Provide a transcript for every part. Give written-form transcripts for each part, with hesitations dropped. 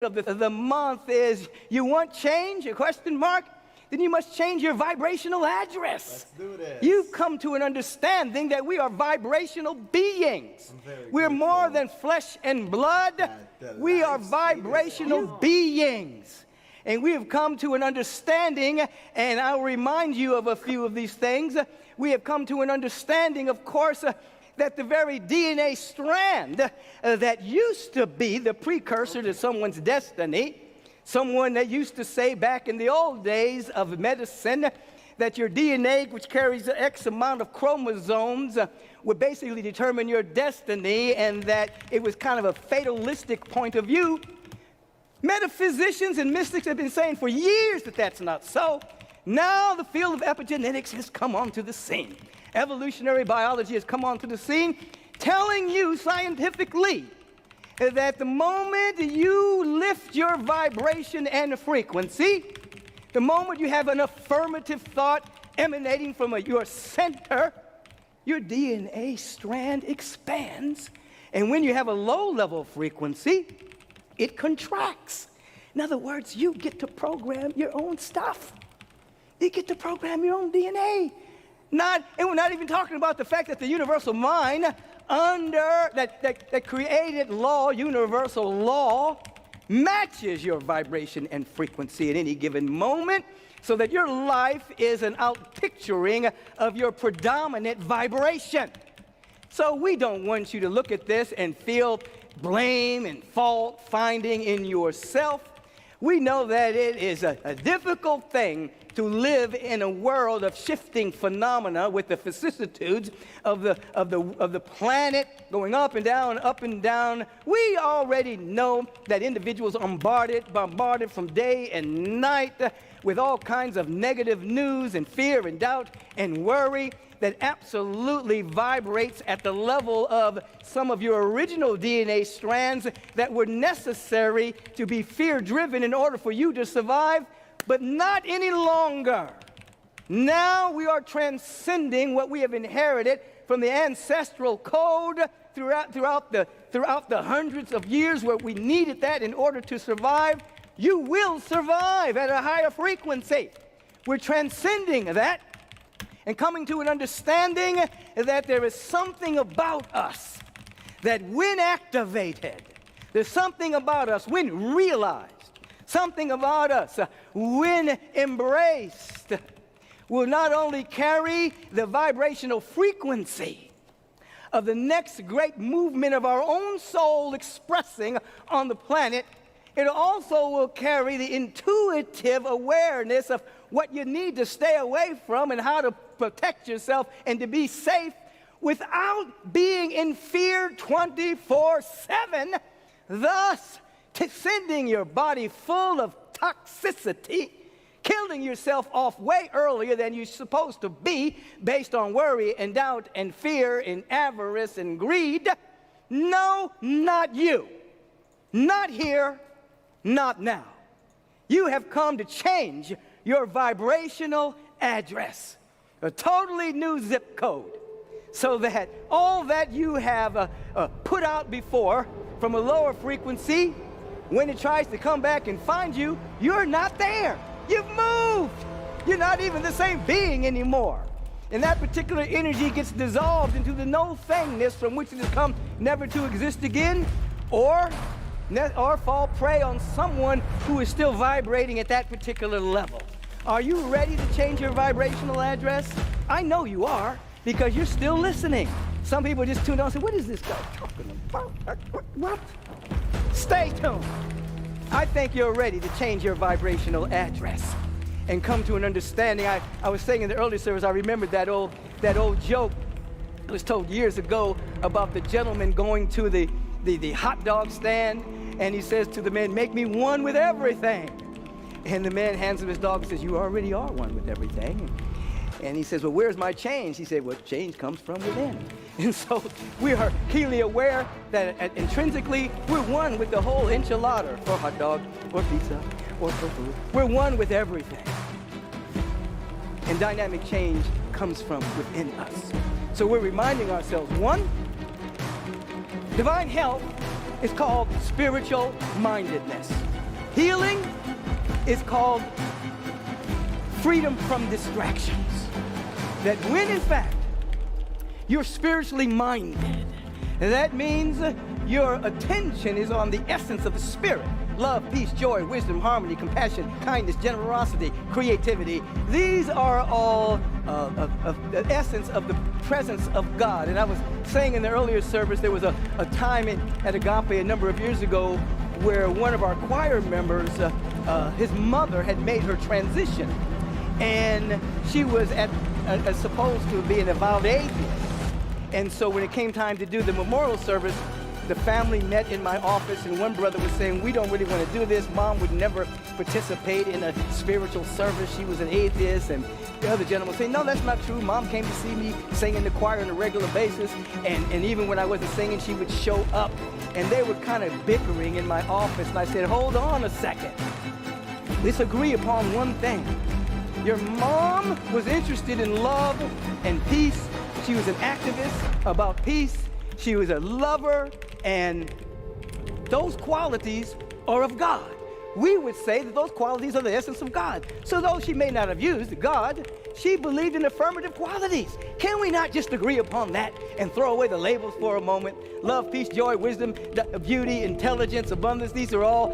of the month is, you want change, a question mark? Then you must change your vibrational address. Let's do this. You've come to an understanding that we are vibrational beings. We're more than flesh and blood. We are vibrational beings. And we have come to an understanding, and I'll remind you of a few of these things. We have come to an understanding, of course, that the very DNA strand that used to be the precursor to someone's destiny, someone that used to say back in the old days of medicine that your DNA, which carries X amount of chromosomes, would basically determine your destiny, and that it was kind of a fatalistic point of view. Metaphysicians and mystics have been saying for years that that's not so. Now the field of epigenetics has come onto the scene. Evolutionary biology has come onto the scene, telling you scientifically that the moment you lift your vibration and frequency, the moment you have an affirmative thought emanating from your center, your DNA strand expands. And when you have a low-level frequency, it contracts. In other words, you get to program your own stuff. You get to program your own DNA. And we're not even talking about the fact that the universal mind under that created law, universal law, matches your vibration and frequency at any given moment, so that your life is an outpicturing of your predominant vibration. So we don't want you to look at this and feel blame and fault finding in yourself. We know that it is a difficult thing to live in a world of shifting phenomena with the vicissitudes of the planet going up and down, up and down. We already know that individuals are bombarded from day and night with all kinds of negative news and fear and doubt and worry that absolutely vibrates at the level of some of your original DNA strands that were necessary to be fear-driven in order for you to survive, but not any longer. Now we are transcending what we have inherited from the ancestral code throughout the hundreds of years where we needed that in order to survive. You will survive at a higher frequency. We're transcending that and coming to an understanding that there is something about us that when activated, there's something about us when realized, something about us when embraced, will not only carry the vibrational frequency of the next great movement of our own soul expressing on the planet, it also will carry the intuitive awareness of what you need to stay away from and how to protect yourself and to be safe without being in fear 24/7, thus sending your body full of toxicity, killing yourself off way earlier than you're supposed to be based on worry and doubt and fear and avarice and greed. No, not you. Not here, not now. You have come to change your vibrational address, a totally new zip code, so that all that you have put out before from a lower frequency, when it tries to come back and find you, you're not there. You've moved. You're not even the same being anymore. And that particular energy gets dissolved into the no-thingness from which it has come never to exist again, or fall prey on someone who is still vibrating at that particular level. Are you ready to change your vibrational address? I know you are, because you're still listening. Some people just tune on and say, what is this guy talking about? What? Stay tuned. I think you're ready to change your vibrational address and come to an understanding. I was saying in the early service, I remembered that old joke that was told years ago about the gentleman going to the hot dog stand, and he says to the man, make me one with everything. And the man hands him his dog and says, you already are one with everything. And he says, well, where's my change? He said, well, change comes from within. And so we are keenly aware that intrinsically we're one with the whole enchilada, or hot dog, or pizza, or food. We're one with everything. And dynamic change comes from within us. So we're reminding ourselves, one, divine health is called spiritual mindedness. Healing is called freedom from distractions. That when, in fact, you're spiritually minded, that means your attention is on the essence of the Spirit. Love, peace, joy, wisdom, harmony, compassion, kindness, generosity, creativity. These are all the essence of the presence of God. And I was saying in the earlier service, there was a time at Agape a number of years ago where one of our choir members, his mother had made her transition. And she was supposed to be an avowed atheist. And so when it came time to do the memorial service, the family met in my office, and one brother was saying, we don't really want to do this. Mom would never participate in a spiritual service. She was an atheist. And the other gentleman was saying, no, that's not true. Mom came to see me sing in the choir on a regular basis. And even when I wasn't singing, she would show up. And they were kind of bickering in my office. And I said, hold on a second. Let's agree upon one thing. Your mom was interested in love and peace. She was an activist about peace. She was a lover, and those qualities are of God. We would say that those qualities are the essence of God. So though she may not have used God, she believed in affirmative qualities. Can we not just agree upon that and throw away the labels for a moment? Love, peace, joy, wisdom, beauty, intelligence, abundance, these are all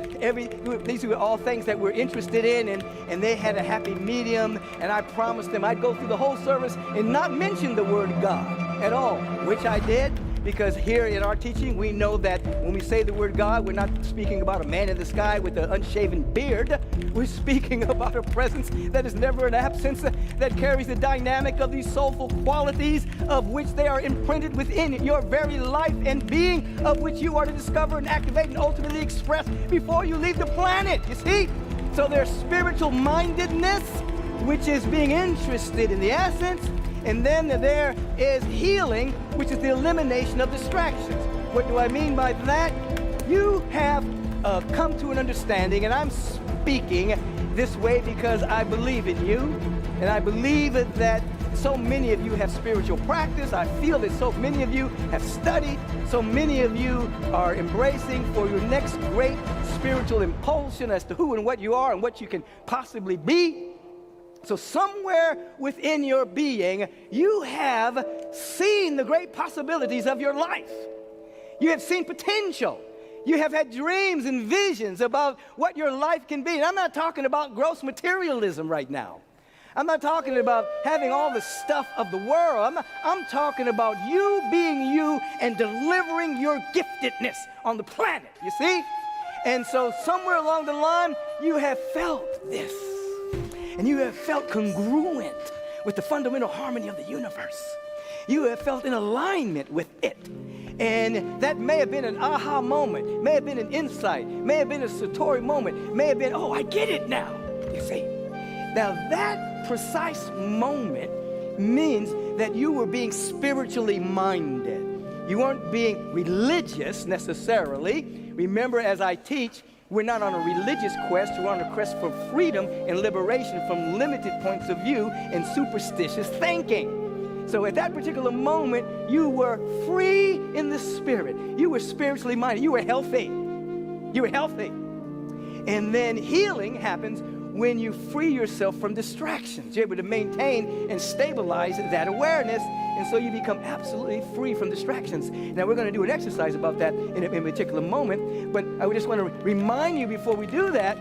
things that we're interested in, and they had a happy medium, and I promised them I'd go through the whole service and not mention the word God at all, which I did. Because here in our teaching, we know that when we say the word God, we're not speaking about a man in the sky with an unshaven beard. We're speaking about a presence that is never an absence, that carries the dynamic of these soulful qualities of which they are imprinted within your very life and being, of which you are to discover and activate and ultimately express before you leave the planet, you see? So there's spiritual mindedness, which is being interested in the essence. And then there is healing, which is the elimination of distractions. What do I mean by that? You have come to an understanding, and I'm speaking this way because I believe in you, and I believe that so many of you have spiritual practice. I feel that so many of you have studied. So many of you are embracing for your next great spiritual impulsion as to who and what you are and what you can possibly be. So somewhere within your being, you have seen the great possibilities of your life. You have seen potential. You have had dreams and visions about what your life can be. And I'm not talking about gross materialism right now. I'm not talking about having all the stuff of the world. I'm talking about you being you and delivering your giftedness on the planet, you see? And so somewhere along the line, you have felt this. And you have felt congruent with the fundamental harmony of the universe. You have felt in alignment with it. And that may have been an aha moment, may have been an insight, may have been a satori moment, may have been, oh, I get it now, you see. Now that precise moment means that you were being spiritually minded. You weren't being religious necessarily. Remember, as I teach, we're not on a religious quest. We're on a quest for freedom and liberation from limited points of view and superstitious thinking. So at that particular moment, you were free in the spirit. You were spiritually minded. You were healthy. You were healthy. And then healing happens when you free yourself from distractions. You're able to maintain and stabilize that awareness, and so you become absolutely free from distractions. Now, we're going to do an exercise about that in a particular moment, but I just want to remind you before we do that,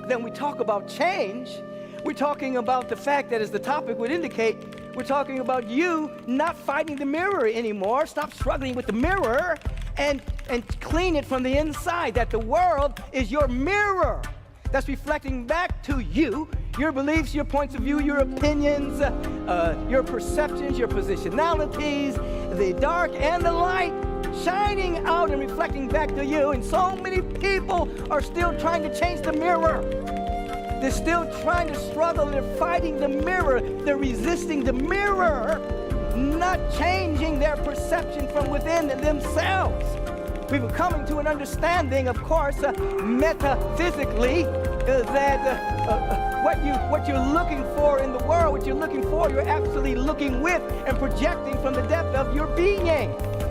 then we talk about change. We're talking about the fact that, as the topic would indicate, we're talking about you not fighting the mirror anymore. Stop struggling with the mirror and clean it from the inside, that the world is your mirror. That's reflecting back to you, your beliefs, your points of view, your opinions, your perceptions, your positionalities, the dark and the light, shining out and reflecting back to you. And so many people are still trying to change the mirror. They're still trying to struggle. They're fighting the mirror. They're resisting the mirror, not changing their perception from within themselves. We were coming to an understanding, of course, metaphysically, that what you're looking for in the world, what you're looking for, you're actually looking with and projecting from the depth of your being.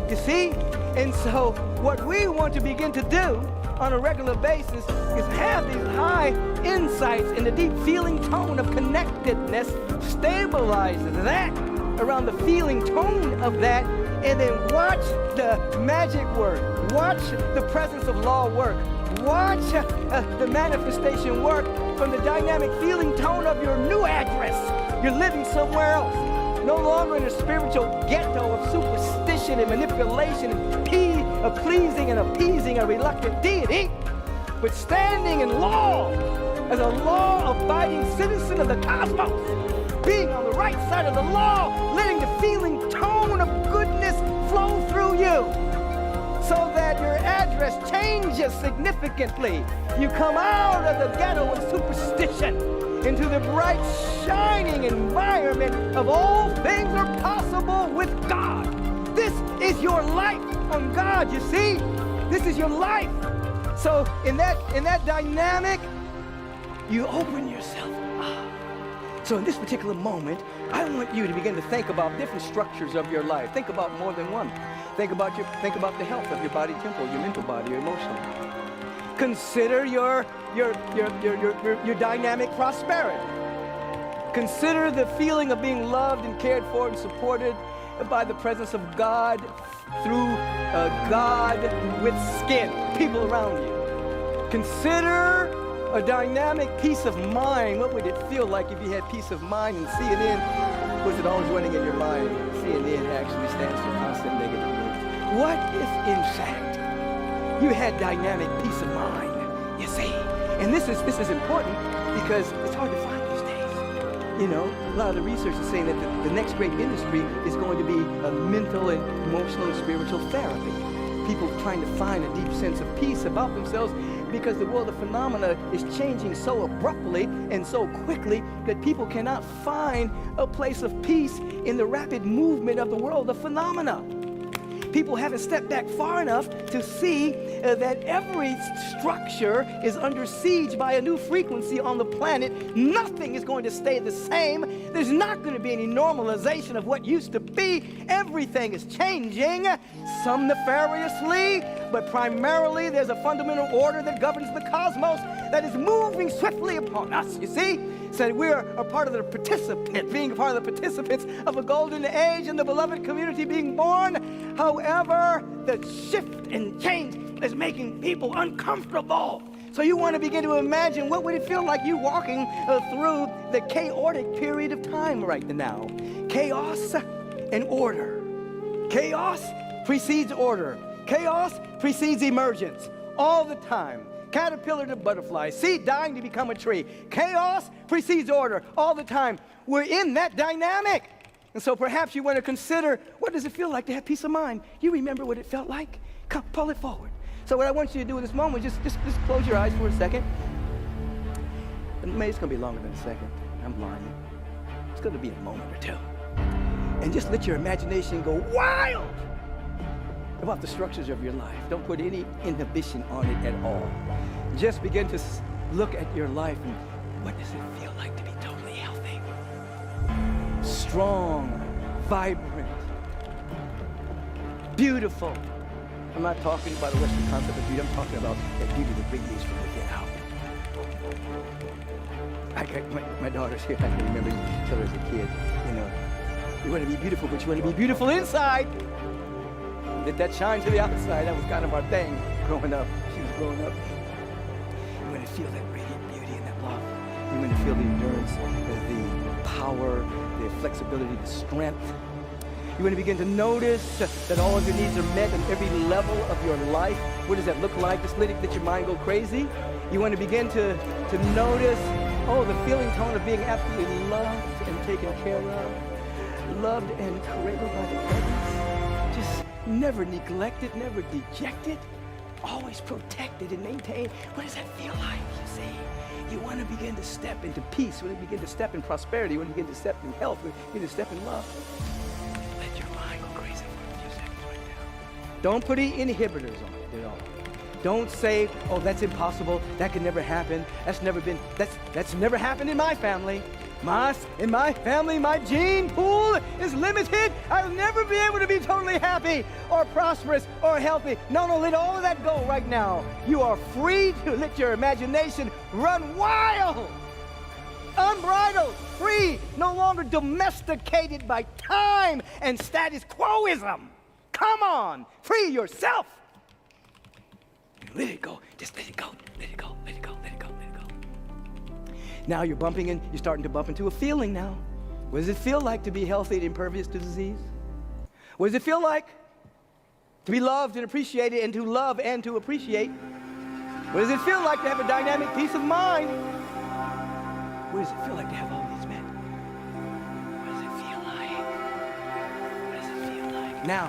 You see? And so what we want to begin to do on a regular basis is have these my insights in the deep feeling tone of connectedness, stabilizes that around the feeling tone of that, and then watch the magic work, watch the presence of law work, watch the manifestation work from the dynamic feeling tone of your new address. You're living somewhere else, no longer in a spiritual ghetto of superstition and manipulation and pleasing and appeasing a reluctant deity, but standing in law as a law-abiding citizen of the cosmos, being on the right side of the law, letting the feeling tone of goodness flow through you so that your address changes significantly. You come out of the ghetto of superstition into the bright, shining environment of all things are possible with God. This is your life on God, you see? This is your life. So in that dynamic, you open yourself up. So in this particular moment, I want you to begin to think about different structures of your life. Think about more than one. Think about the health of your body temple, your mental body, your emotional. Consider your dynamic prosperity. Consider the feeling of being loved and cared for and supported by the presence of God through God with skin, people around you. Consider a dynamic peace of mind. What would it feel like if you had peace of mind? And CNN, was it always running in your mind? CNN actually stands for constant negative news. What if, in fact, you had dynamic peace of mind, you see? And this is important because it's hard to find these days. You know, a lot of the research is saying that the next great industry is going to be a mental and emotional and spiritual therapy. People trying to find a deep sense of peace about themselves because the world of phenomena is changing so abruptly and so quickly that people cannot find a place of peace in the rapid movement of the world of phenomena. People haven't stepped back far enough to see that every structure is under siege by a new frequency on the planet. Nothing is going to stay the same. There's not going to be any normalization of what used to be. Everything is changing, some nefariously, but primarily there's a fundamental order that governs the cosmos that is moving swiftly upon us, you see? So we're a part of the participant, being a part of the participants of a golden age and the beloved community being born. However, the shift and change is making people uncomfortable. So you want to begin to imagine what would it feel like you walking through the chaotic period of time right now. Chaos and order. Chaos precedes order. Chaos precedes emergence all the time. Caterpillar to butterfly, seed dying to become a tree. Chaos precedes order all the time. We're in that dynamic. And so perhaps you want to consider, what does it feel like to have peace of mind? You remember what it felt like? Come, pull it forward. So what I want you to do in this moment, just close your eyes for a second. Maybe it's going to be longer than a second. I'm lying. It's going to be a moment or two. And just let your imagination go wild about the structures of your life. Don't put any inhibition on it at all. Just begin to look at your life and what does it feel like to be totally healthy? Strong, vibrant, beautiful. I'm not talking about a Western concept of beauty. I'm talking about that beauty that radiates from within out. I got my daughter's here. I can remember her as a kid. You know, you want to be beautiful, but you want to be beautiful inside. Let that shine to the outside. That was kind of our thing growing up. She was growing up. You want to feel that radiant beauty and that love. You want to feel the endurance, the power, the flexibility, the strength. You want to begin to notice that all of your needs are met at every level of your life. What does that look like? Just let your mind go crazy. You want to begin to notice, the feeling tone of being absolutely loved and taken care of. Loved and cradled by the presence. Just never neglected, never dejected. Always protected and maintained. What does that feel like, you see? You want to begin to step into peace. You want to begin to step in prosperity. You want to begin to step in health. You want to begin to step in love. Let your mind go crazy for a few seconds right now. Don't put any inhibitors on it at all. Don't say, that's impossible. That could never happen. That's never happened in my family. In my family, my gene pool is limited. I'll never be able to be totally happy or prosperous or healthy. No, let all of that go right now. You are free to let your imagination run wild, unbridled, free, no longer domesticated by time and status quoism. Come on, free yourself. Let it go. Just let it go. Let it go. Let it go. Let it go. Let it go. Now you're starting to bump into a feeling now. What does it feel like to be healthy and impervious to disease? What does it feel like to be loved and appreciated and to love and to appreciate? What does it feel like to have a dynamic peace of mind? What does it feel like to have all these men? What does it feel like? What does it feel like? Now,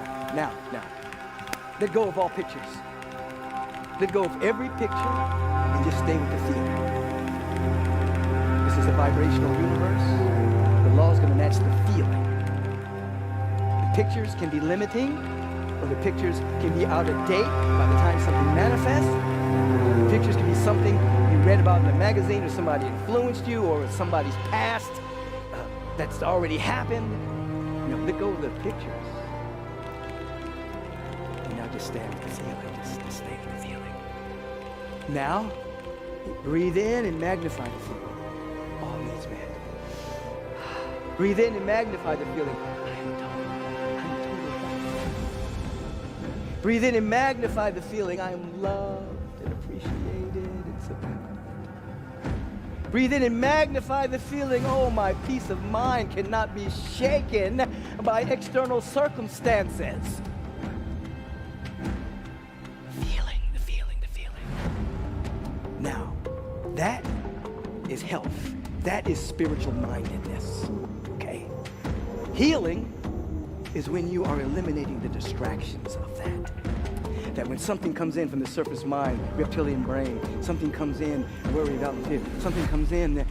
let go of all pictures. Let go of every picture and just stay with the feeling. This is a vibrational universe. The law is going to match the feeling. The pictures can be limiting, or the pictures can be out of date by the time something manifests. The pictures can be something you read about in a magazine, or somebody influenced you, or somebody's past that's already happened. Let go of the pictures. And now just stand with the feeling. Just stay with the feeling. Now, breathe in and magnify the feeling. All needs met. Breathe in and magnify the feeling. I am totally healthy. Breathe in and magnify the feeling. I am loved and appreciated and supported. Breathe in and magnify the feeling. Oh, my peace of mind cannot be shaken by external circumstances. Now, that is health. That is spiritual mindedness, okay? Healing is when you are eliminating the distractions of that. That when something comes in from the surface mind, reptilian brain, something comes in, worry about fear, something comes in, that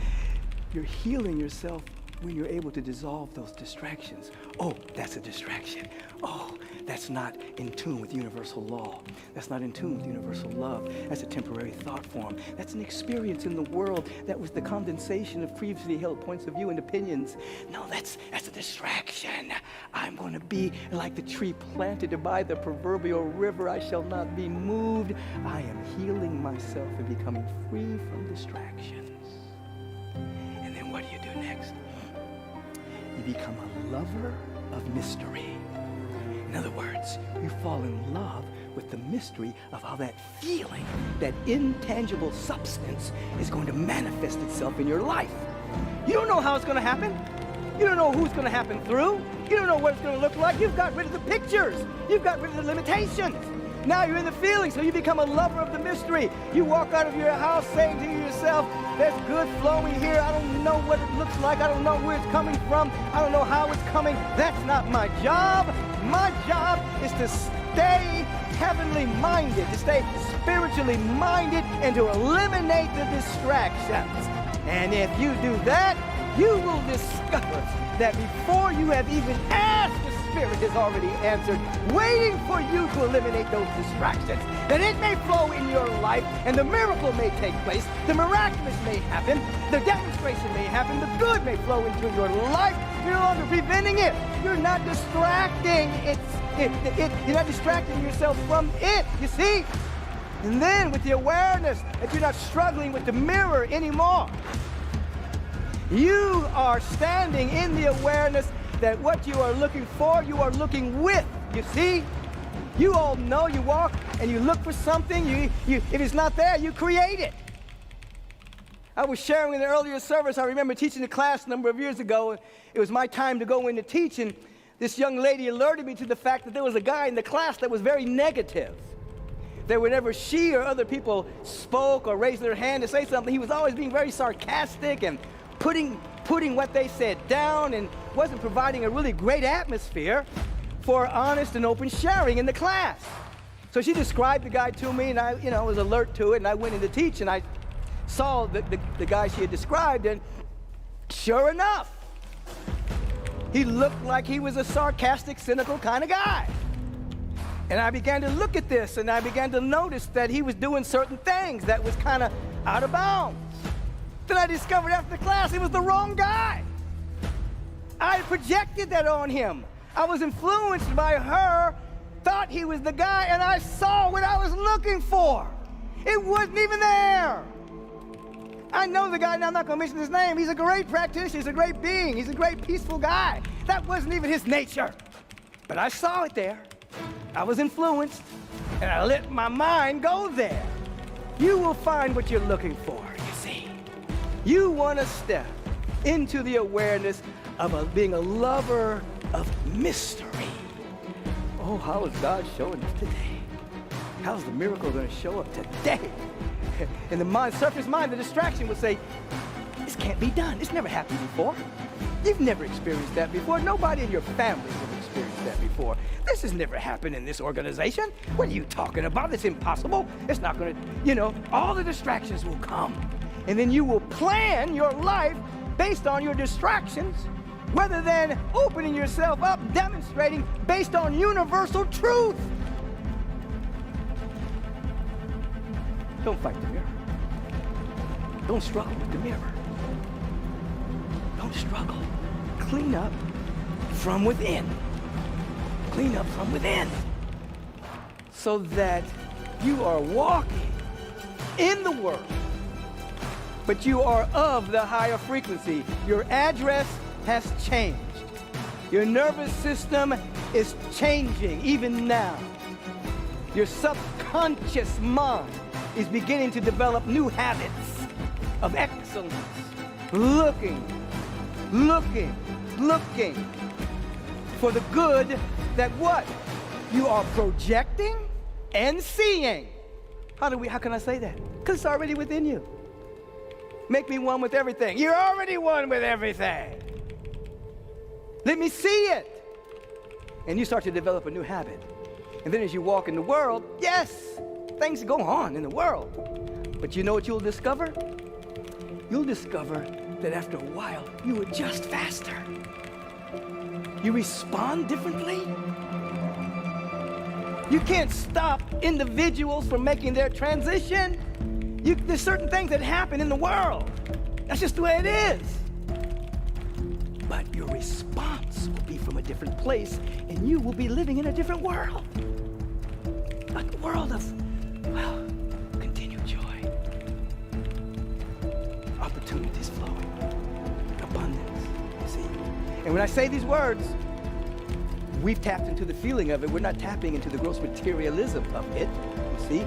you're healing yourself when you're able to dissolve those distractions. Oh, that's a distraction. Oh, that's not in tune with universal law. That's not in tune with universal love. That's a temporary thought form. That's an experience in the world that was the condensation of previously held points of view and opinions. No, that's a distraction. I'm going to be like the tree planted by the proverbial river. I shall not be moved. I am healing myself and becoming free from distractions. And then what do you do next? You become a lover of mystery. In other words, you fall in love with the mystery of how that feeling, that intangible substance, is going to manifest itself in your life. You don't know how it's going to happen. You don't know who it's going to happen through. You don't know what it's going to look like. You've got rid of the pictures. You've got rid of the limitations. Now you're in the feeling, so you become a lover of the mystery. You walk out of your house saying to yourself, there's good flowing here. I don't know what it looks like. I don't know where it's coming from. I don't know how it's coming. That's not my job. My job is to stay heavenly minded, to stay spiritually minded, and to eliminate the distractions. And if you do that, you will discover that before you have even asked, the Spirit has already answered, waiting for you to eliminate those distractions, that it may flow in your life, and the miracle may take place, the miraculous may happen, the demonstration may happen, the good may flow into your life. You're no longer preventing it. You're not distracting you're not distracting yourself from it, you see? And then with the awareness that you're not struggling with the mirror anymore, you are standing in the awareness that what you are looking for, you are looking with, you see? You all know you walk and you look for something, if it's not there, you create it. I was sharing in the earlier service, I remember teaching a class a number of years ago. It was my time to go in to teach, and this young lady alerted me to the fact that there was a guy in the class that was very negative. That whenever she or other people spoke or raised their hand to say something, he was always being very sarcastic and putting what they said down, and wasn't providing a really great atmosphere for honest and open sharing in the class. So she described the guy to me, and I was alert to it, and I went in to teach, and I saw the guy she had described, and sure enough, he looked like he was a sarcastic, cynical kind of guy. And I began to look at this, and I began to notice that he was doing certain things that was kind of out of bounds. Then I discovered after class it was the wrong guy. I projected that on him. I was influenced by her, thought he was the guy, and I saw what I was looking for. It wasn't even there. I know the guy, and I'm not going to mention his name. He's a great practitioner. He's a great being. He's a great peaceful guy. That wasn't even his nature. But I saw it there. I was influenced, and I let my mind go there. You will find what you're looking for, you see. You want to step into the awareness of being a lover of mystery. Oh, how is God showing us today? How's the miracle going to show up today? In the surface mind, the distraction would say, this can't be done. It's never happened before. You've never experienced that before. Nobody in your family has experienced that before. This has never happened in this organization. What are you talking about? It's impossible. It's not going to, all the distractions will come. And then you will plan your life based on your distractions, rather than opening yourself up, demonstrating based on universal truth. Don't fight the mirror. Don't struggle with the mirror. Don't struggle. Clean up from within. Clean up from within. So that you are walking in the world, but you are of the higher frequency. Your address has changed. Your nervous system is changing even now. Your subconscious mind is beginning to develop new habits of excellence. Looking for the good that what? You are projecting and seeing. How can I say that? Because it's already within you. Make me one with everything. You're already one with everything. Let me see it. And you start to develop a new habit. And then as you walk in the world, yes, things go on in the world. But you know what you'll discover? You'll discover that after a while, you adjust faster. You respond differently. You can't stop individuals from making their transition. There's certain things that happen in the world. That's just the way it is. But your response will be from a different place, and you will be living in a different world. A world of, continued joy. Opportunities flowing. Abundance, you see. And when I say these words, we've tapped into the feeling of it. We're not tapping into the gross materialism of it, you see.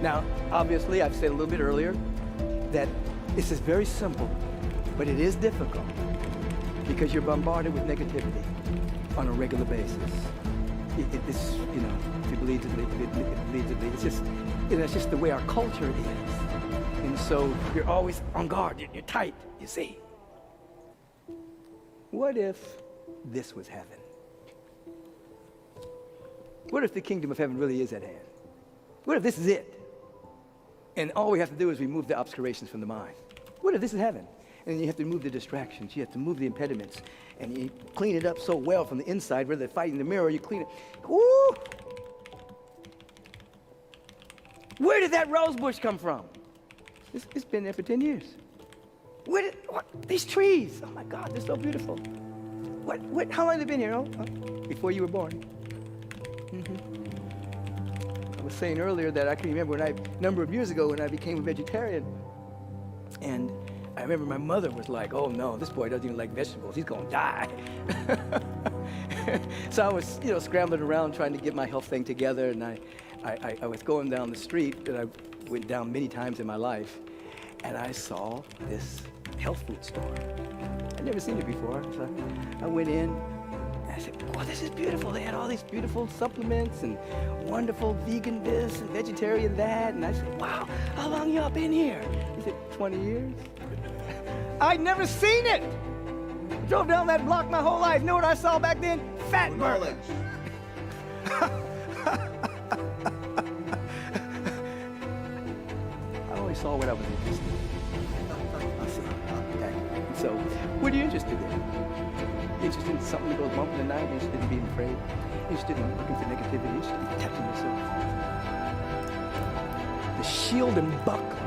Now, obviously, I've said a little bit earlier that this is very simple, but it is difficult because you're bombarded with negativity on a regular basis. It's, if you believe it leads it. It's just, it's just the way our culture is. And so you're always on guard. You're tight, you see. What if this was heaven? What if the kingdom of heaven really is at hand? What if this is it? And all we have to do is remove the obscurations from the mind. What if this is heaven? And then you have to remove the distractions. You have to move the impediments. And you clean it up so well from the inside, rather than fighting the mirror, you clean it. Woo! Where did that rose bush come from? It's been there for 10 years. These trees, oh my God, they're so beautiful. How long have they been here? Before you were born. I was saying earlier that I can remember a number of years ago when I became a vegetarian, and I remember my mother was like, oh no, this boy doesn't even like vegetables, he's gonna die. So I was, scrambling around trying to get my health thing together, and I was going down the street that I went down many times in my life, and I saw this health food store. I'd never seen it before, so I went in, and I said, oh, this is beautiful. They had all these beautiful supplements and wonderful vegan this and vegetarian that, and I said, wow, how long y'all been here? He said, 20 years. I'd never seen it. Drove down that block my whole life. Know what I saw back then? Fat burger. I only saw what I was interested in. I see. Okay. So, what are you interested in? Interested in something that goes bump in the night? Interested in being afraid? Interested in looking for negativity? Interested in protecting yourself? The shield and buckler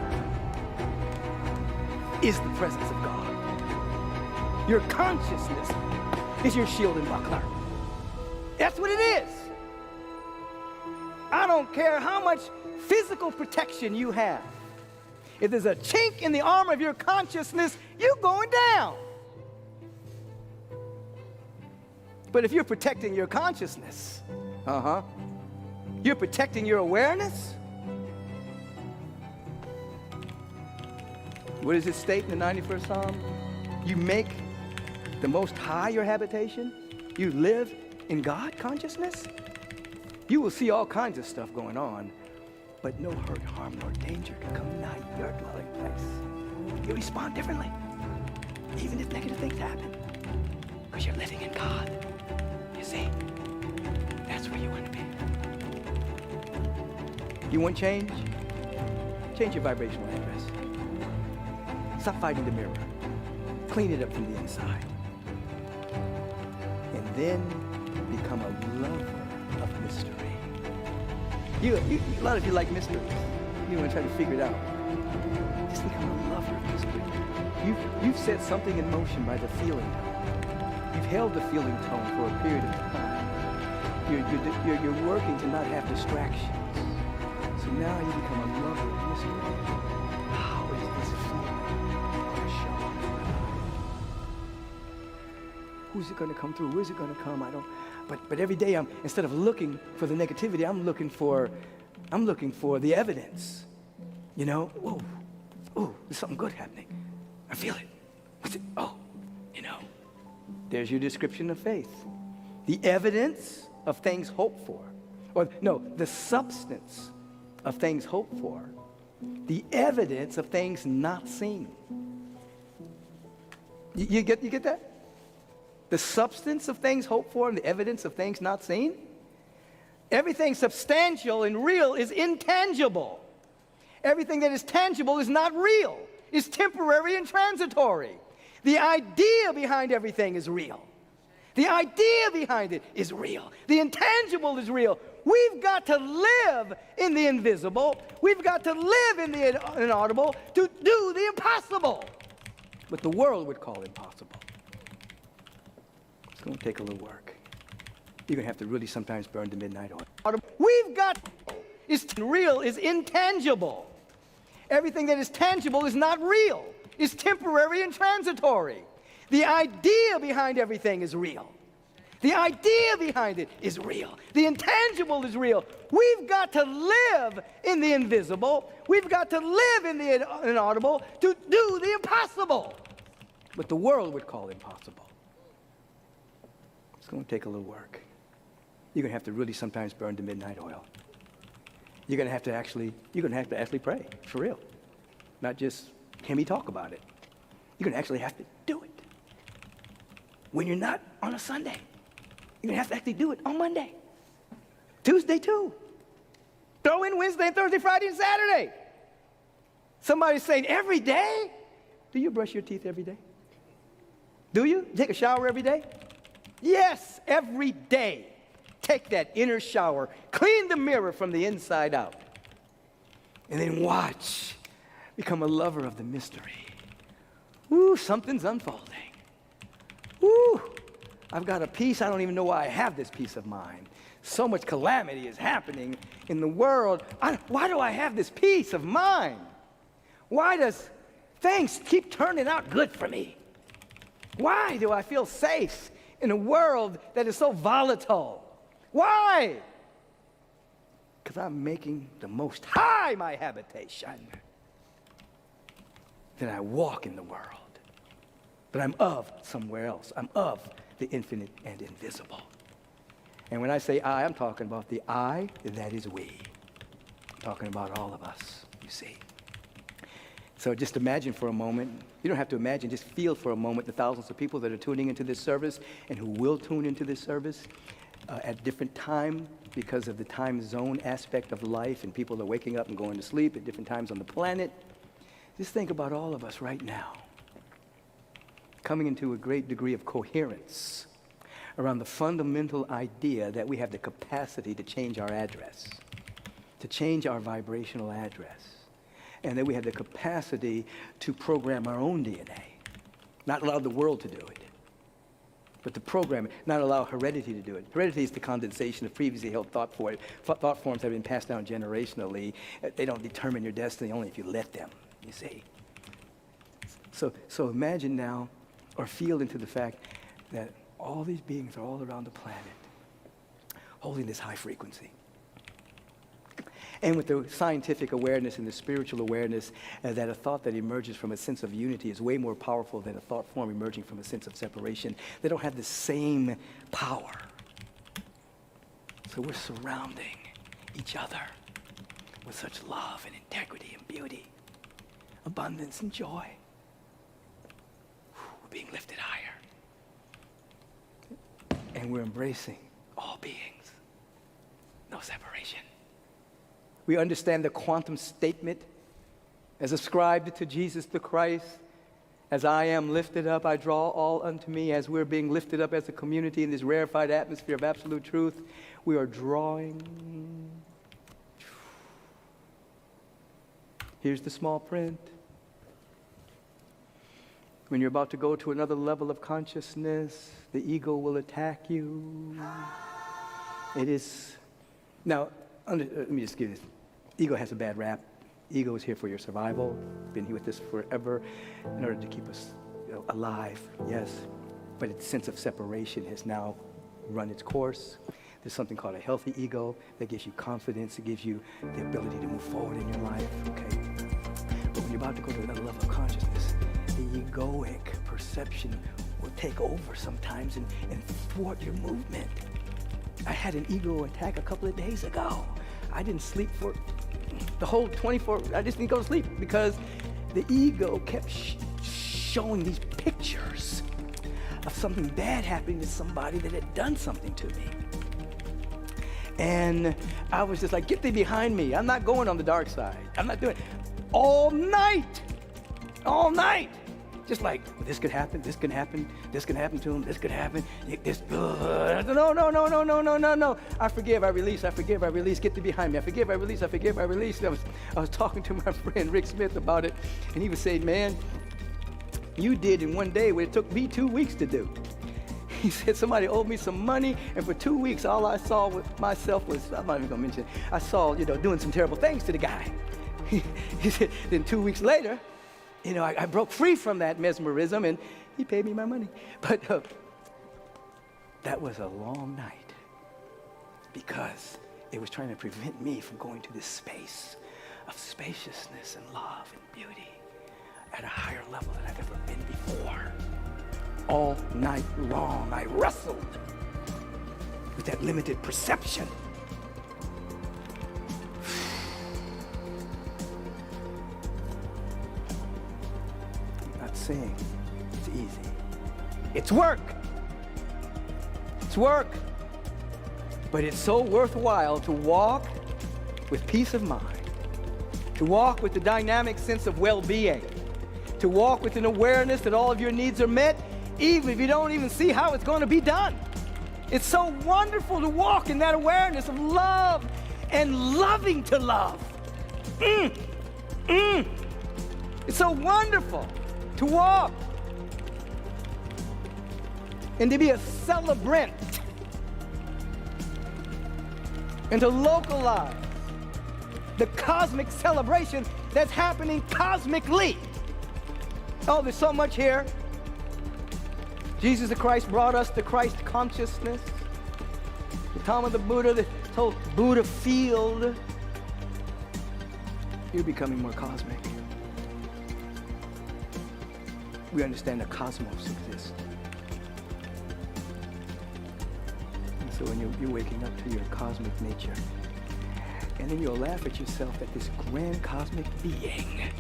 is the presence of God. Your consciousness is your shield and buckler. That's what it is. I don't care how much physical protection you have. If there's a chink in the armor of your consciousness, you're going down. But if you're protecting your consciousness, you're protecting your awareness. What does it state in the 91st Psalm? You make the Most High your habitation. You live in God consciousness. You will see all kinds of stuff going on, but no hurt, harm, nor danger can come nigh your dwelling place. You respond differently, even if negative things happen, because you're living in God. You see, that's where you want to be. You want change? Change your vibrational address. Stop fighting the mirror. Clean it up from the inside. And then become a lover of mystery. A lot of you like mysteries. You want to try to figure it out. Just become a lover of mystery. You've set something in motion by the feeling tone. You've held the feeling tone for a period of time. You're working to not have distractions. So now you become a lover of mystery. How is this feeling going to show up? Who's it going to come through? Where's it going to come? I don't. But every day instead of looking for the negativity, I'm looking for the evidence. You know, there's something good happening. I feel it. What's it? There's your description of faith. The evidence of things hoped for. Or no, the substance of things hoped for. The evidence of things not seen. You get that? The substance of things hoped for and the evidence of things not seen. Everything substantial and real is intangible. Everything that is tangible is not real. It's temporary and transitory. The idea behind everything is real. The idea behind it is real. The intangible is real. We've got to live in the invisible. We've got to live in the inaudible to do the impossible. What the world would call impossible. It's going to take a little work. You're going to have to really sometimes burn the midnight oil. We've got is real is intangible. Everything that is tangible is not real. It's temporary and transitory. The idea behind everything is real. The idea behind it is real. The intangible is real. We've got to live in the invisible. We've got to live in the inaudible to do the impossible. What the world would call impossible. It's going to take a little work. You're going to have to really sometimes burn the midnight oil. You're going to have to actually pray, for real. Not just hear me talk about it. You're going to actually have to do it. When you're not on a Sunday, you're going to have to actually do it on Monday. Tuesday too. Throw in Wednesday, Thursday, Friday, and Saturday. Somebody's saying, every day? Do you brush your teeth every day? Do you? Take a shower every day? Yes, every day. Take that inner shower. Clean the mirror from the inside out. And then watch. Become a lover of the mystery. Ooh, something's unfolding. Ooh, I've got a peace. I don't even know why I have this peace of mind. So much calamity is happening in the world. Why do I have this peace of mind? Why does things keep turning out good for me? Why do I feel safe in a world that is so volatile? Why? Because I'm making the Most High my habitation. Then I walk in the world. But I'm of somewhere else. I'm of the infinite and invisible. And when I say I, I'm talking about the I that is we. I'm talking about all of us, you see. So just imagine for a moment. You don't have to imagine, just feel for a moment the thousands of people that are tuning into this service and who will tune into this service at different time because of the time zone aspect of life, and people are waking up and going to sleep at different times on the planet. Just think about all of us right now coming into a great degree of coherence around the fundamental idea that we have the capacity to change our address, to change our vibrational address. And that we have the capacity to program our own DNA. Not allow the world to do it, but to program it, not allow heredity to do it. Heredity is the condensation of previously held thought forms that have been passed down generationally. They don't determine your destiny only if you let them, you see. So imagine now, or feel into the fact that all these beings are all around the planet, holding this high frequency. And with the scientific awareness and the spiritual awareness that a thought that emerges from a sense of unity is way more powerful than a thought form emerging from a sense of separation. They don't have the same power. So we're surrounding each other with such love and integrity and beauty, abundance and joy. We're being lifted higher. And we're embracing all beings. No separation. We understand the quantum statement as ascribed to Jesus the Christ. As I am lifted up, I draw all unto me. As we're being lifted up as a community in this rarefied atmosphere of absolute truth, we are drawing. Here's the small print. When you're about to go to another level of consciousness, the ego will attack you. It is... Now, let me just give you this. Ego has a bad rap. Ego is here for your survival. Been here with us forever in order to keep us alive, yes. But its sense of separation has now run its course. There's something called a healthy ego that gives you confidence. It gives you the ability to move forward in your life, okay? But when you're about to go to another level of consciousness, the egoic perception will take over sometimes and thwart your movement. I had an ego attack a couple of days ago. I didn't sleep for the whole 24, I just didn't go to sleep because the ego kept showing these pictures of something bad happening to somebody that had done something to me. And I was just like, get thee behind me. I'm not going on the dark side. I'm not doing it. All night. Just like, well, this could happen, this could happen, this could happen to him, this could happen. No. I forgive, I release, I forgive, I release. Get thee behind me. I forgive, I release, I forgive, I release. I was talking to my friend Rick Smith about it, and he was saying, man, you did in one day what it took me 2 weeks to do. He said somebody owed me some money, and for 2 weeks, all I saw with myself was, I'm not even gonna mention it, I saw, doing some terrible things to the guy. He said, then 2 weeks later, I broke free from that mesmerism, and he paid me my money. But that was a long night because it was trying to prevent me from going to this space of spaciousness and love and beauty at a higher level than I've ever been before. All night long, I wrestled with that limited perception. Saying it's easy. It's work. It's work. But it's so worthwhile to walk with peace of mind, to walk with the dynamic sense of well-being, to walk with an awareness that all of your needs are met, even if you don't even see how it's going to be done. It's so wonderful to walk in that awareness of love and loving to love. It's so wonderful to walk and to be a celebrant and to localize the cosmic celebration that's happening cosmically. Oh, there's so much here. Jesus the Christ brought us the Christ consciousness. The time of the Buddha, the whole Buddha field. You're becoming more cosmic. We understand the cosmos exists. And so when you're waking up to your cosmic nature, and then you'll laugh at yourself at this grand cosmic being.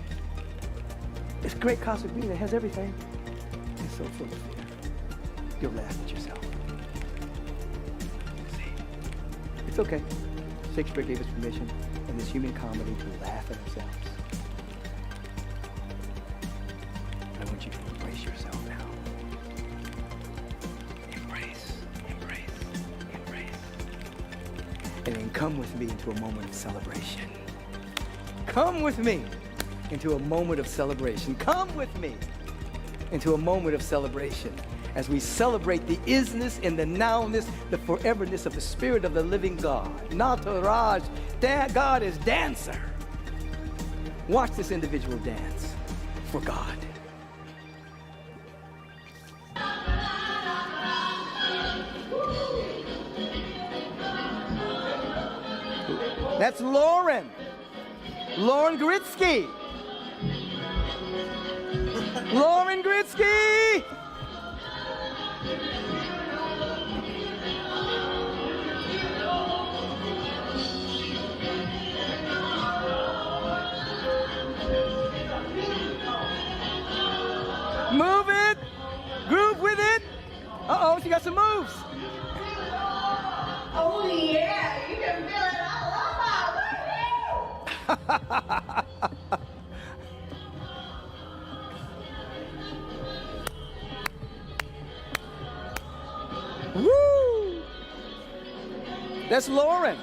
This great cosmic being that has everything is so full of fear. You'll laugh at yourself. See, it's okay. Shakespeare gave us permission in this human comedy to laugh at ourselves. I want you to embrace yourself now. Embrace. And then come with me into a moment of celebration. Come with me into a moment of celebration. Come with me into a moment of celebration as we celebrate the isness and the nowness, the foreverness of the Spirit of the living God. Nataraj, God is dancer. Watch this individual dance for God. That's Lauren. Lauren Gritsky. Lauren Gritsky. Move it. Groove with it. Uh-oh, she got some moves. Oh yeah, you can feel it all over. Woo! That's Lauren.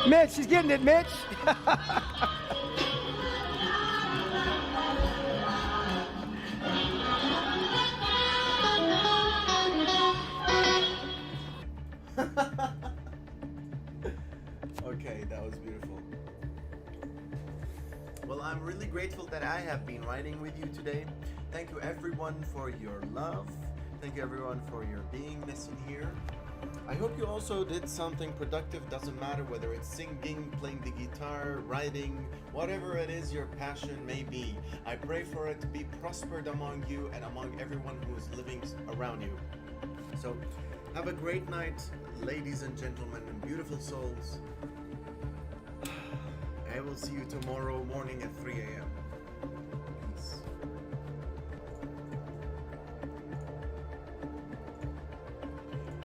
Mitch, she's getting it, Mitch. Okay, that was beautiful. Well, I'm really grateful that I have been riding with you today. Thank you everyone for your love. Thank you everyone for your beingness in here. I hope you also did something productive. Doesn't matter whether it's singing, playing the guitar, writing, whatever it is your passion may be. I pray for it to be prospered among you and among everyone who is living around you. So have a great night, ladies and gentlemen and beautiful souls. I will see you tomorrow morning at 3 a.m.